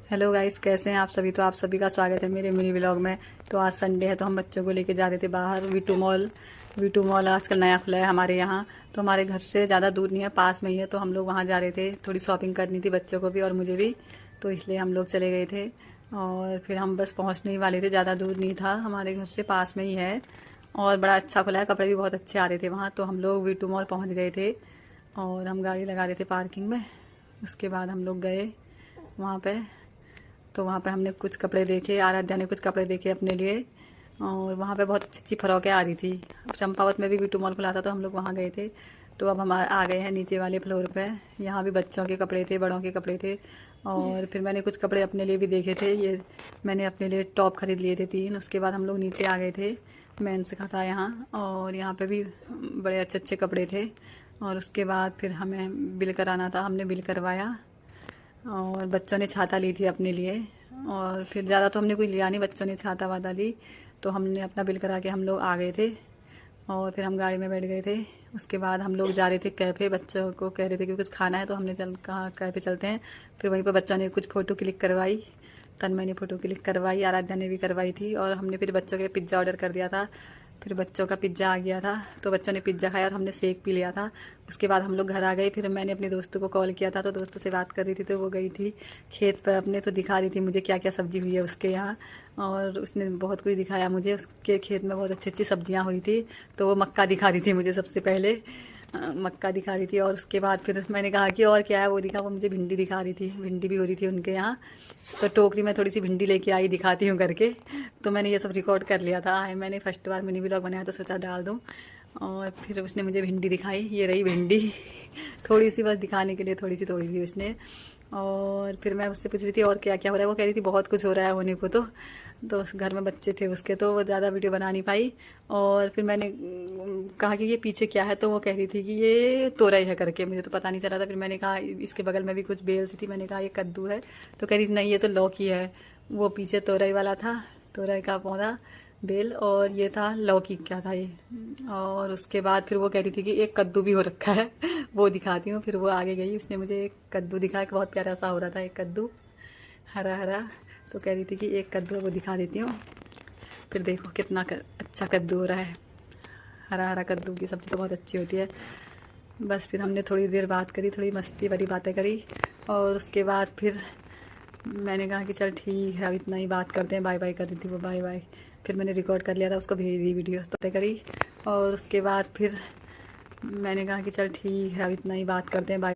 Hello guys, कैसे हैं आप सभी। तो आप सभी का स्वागत है मेरे मिनी व्लॉग में। तो आज संडे है तो हम बच्चों को लेके जा रहे थे बाहर वी2 मॉल आजकल नया खुला है हमारे यहाँ। तो हमारे घर से ज़्यादा दूर नहीं है, पास में ही है। तो हम लोग वहाँ जा रहे थे, थोड़ी शॉपिंग करनी थी बच्चों को भी और मुझे भी। तो इसलिए हम लोग चले गए थे और फिर हम बस पहुँचने ही वाले थे, ज़्यादा दूर नहीं था, हमारे घर से पास में ही है। और बड़ा अच्छा खुला है, कपड़े भी बहुत अच्छे आ रहे थे वहाँ। तो हम लोग वी2 मॉल पहुँच गए थे और हम गाड़ी लगा रहे थे पार्किंग में। उसके बाद हम लोग गए वहाँ पे। तो वहाँ पे हमने कुछ कपड़े देखे, आराध्या ने कुछ कपड़े देखे अपने लिए। और वहाँ पे बहुत अच्छी अच्छी फ्रॉकें आ रही थी। चंपावत में भी वी2 मॉल खुला था तो हम लोग वहाँ गए थे। तो अब हम आ गए हैं नीचे वाले फ्लोर पे। यहाँ भी बच्चों के कपड़े थे, बड़ों के कपड़े थे। और फिर मैंने कुछ कपड़े अपने लिए भी देखे थे। ये मैंने अपने लिए टॉप खरीद लिए थे 3। उसके बाद हम लोग नीचे आ गए थे, मेंस का था यहाँ। और यहाँ पे भी बड़े अच्छे अच्छे कपड़े थे। और उसके बाद फिर हमें बिल कराना था, हमने बिल करवाया। और बच्चों ने छाता ली थी अपने लिए। और फिर ज़्यादा तो हमने कोई लिया नहीं, बच्चों ने छाता वाता ली। तो हमने अपना बिल करा के हम लोग आ गए थे और फिर हम गाड़ी में बैठ गए थे। उसके बाद हम लोग जा रहे थे कैफ़े, बच्चों को कह रहे थे कि कुछ खाना है तो हमने चल कहा कैफ़े चलते हैं। फिर वहीं पर बच्चों ने कुछ फ़ोटो क्लिक करवाई, तन्मय ने फ़ोटो क्लिक करवाई, आराध्या ने भी करवाई थी। और हमने फिर बच्चों के लिए पिज़्ज़ा ऑर्डर कर दिया था। फिर बच्चों का पिज़्ज़ा आ गया था तो बच्चों ने पिज़्ज़ा खाया और हमने शेक पी लिया था। उसके बाद हम लोग घर आ गए। फिर मैंने अपने दोस्तों को कॉल किया था तो दोस्तों से बात कर रही थी। तो वो गई थी खेत पर अपने, तो दिखा रही थी मुझे क्या क्या सब्ज़ी हुई है उसके यहाँ। और उसने बहुत कुछ दिखाया मुझे, उसके खेत में बहुत अच्छी अच्छी सब्जियाँ हुई थी। तो वो मक्का दिखा रही थी मुझे सबसे पहले, मक्का दिखा रही थी। और उसके बाद फिर मैंने कहा कि और क्या है, वो दिखा, वो मुझे भिंडी दिखा रही थी, भिंडी भी हो रही थी उनके यहाँ। तो टोकरी में थोड़ी सी भिंडी लेके आई, दिखाती हूँ करके। तो मैंने ये सब रिकॉर्ड कर लिया था, मैंने फर्स्ट बार मिनी व्लॉग बनाया तो सोचा डाल दूँ। और फिर उसने मुझे भिंडी दिखाई, ये रही भिंडी थोड़ी सी बस दिखाने के लिए, थोड़ी सी तोड़ी थी उसने। और फिर मैं उससे पूछ रही थी और क्या क्या हो रहा है, वो कह रही थी बहुत कुछ हो रहा है होने को। तो उस घर में बच्चे थे उसके, तो वो ज़्यादा वीडियो बना नहीं पाई। और फिर मैंने कहा कि ये पीछे क्या है, तो वो कह रही थी कि ये तोरई है करके, मुझे तो पता नहीं चला था। फिर मैंने कहा इसके बगल में भी कुछ बेल सी थी, मैंने कहा ये कद्दू है। तो कह रही थी नहीं ये तो लौकी है। वो पीछे तोरई वाला था, तोरई का पौधा, बेल। और ये था लौकी, क्या था ये। और उसके बाद फिर वो कह रही थी कि एक कद्दू भी हो रखा है वो दिखाती हूँ। फिर वो आगे गई, उसने मुझे एक कद्दू दिखाया, बहुत प्यारा सा हो रहा था एक कद्दू, हरा हरा। तो कह रही थी कि एक कद्दू है, वो दिखा देती हूँ। फिर देखो कितना अच्छा कद्दू हो रहा है, हरा हरा कद्दू की सब्ज़ी तो बहुत अच्छी होती है। बस फिर हमने थोड़ी देर बात करी, थोड़ी मस्ती भरी बातें करी। और उसके बाद फिर मैंने कहा कि चल ठीक है अब इतना ही बात करते हैं, बाय बाय कर रही थी वो, बाय बाय। फिर मैंने रिकॉर्ड कर लिया था, उसको भेज दी वीडियो, तो तय करी। और उसके बाद फिर मैंने कहा कि चल ठीक है अब इतना ही बात करते हैं, बाय।